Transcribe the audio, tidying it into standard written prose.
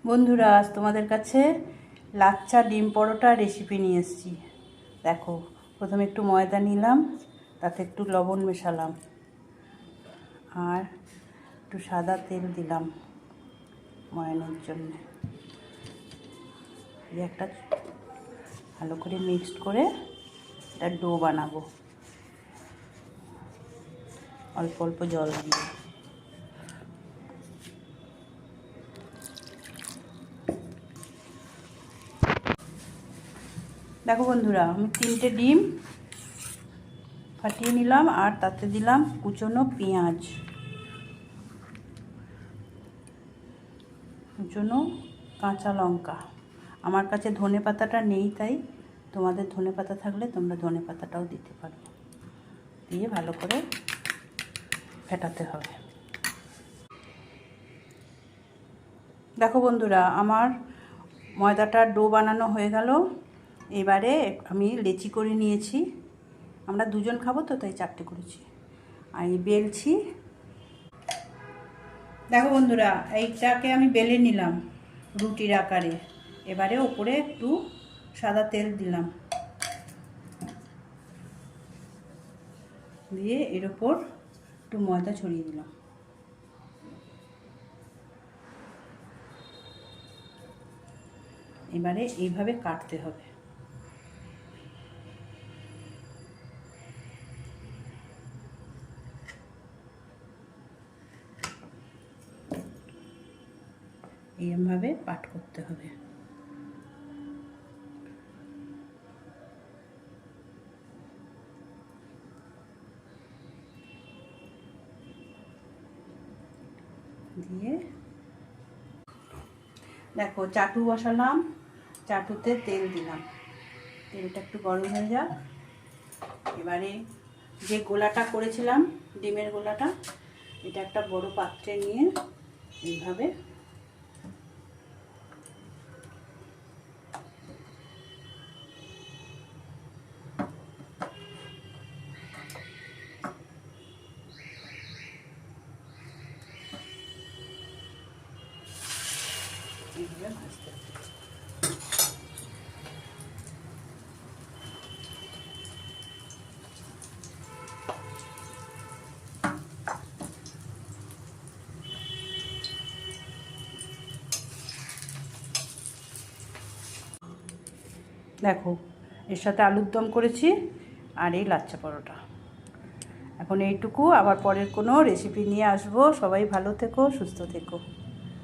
বন্ধুরা, আজ তোমাদের কাছে লাচ্চা ডিম পরোটা রেসিপি নিয়ে এসেছি। দেখো, প্রথমে একটু ময়দা নিলাম, তাতে একটু লবণ মেশালাম আর একটু সাদা তেল দিলাম ময়ানের জন্য। এই একটা ভালো করে মিক্সড করে এটা ডো বানাবো অল্প অল্প জল দিয়ে। দেখো বন্ধুরা, আমি 3টে ডিম ফাটিয়ে নিলাম আর তাতে দিলাম কুচনো পেঁয়াজ, কুচনো কাঁচা লঙ্কা। আমার কাছে ধনে পাতাটা নেই, তাই তোমাদের ধনে পাতা থাকলে তোমরা ধনে পাতাটাও দিতে পারো। দিয়ে ভালো করে ফেটাতে হবে। দেখো বন্ধুরা, আমার ময়দাটার ডো বানানো হয়ে গেল। এবারে আমি লেচি করে নিয়েছি, আমরা দুজন খাবো তো তাই 4টে করেছি। আর এই বেলছি। দেখো বন্ধুরা, এইটাকে আমি বেলে নিলাম রুটির আকারে। এবারে ওপরে একটু সাদা তেল দিলাম, দিয়ে এর ওপর একটু ময়দা ছড়িয়ে দিলাম। এবারে এইভাবে কাটতে হবে। এইভাবে পাট করতে হবে। দিয়ে দেখো, চাটু বসালাম, চাটুতে তেল দিলাম, তেলটা একটু গরম হয়ে যাক। এবারে যে গোলাটা করেছিলাম, ডিমের গোলাটা, এটা একটা বড় পাত্রে নিয়ে এইভাবে ভাজতে হবে। দেখো, এর সাথে আলুর দম করেছি আর এই লাচ্চা পরোটা। এখন এইটুকু, আবার পরের কোনো রেসিপি নিয়ে আসবো। সবাই ভালো থেকো, সুস্থ থেকো।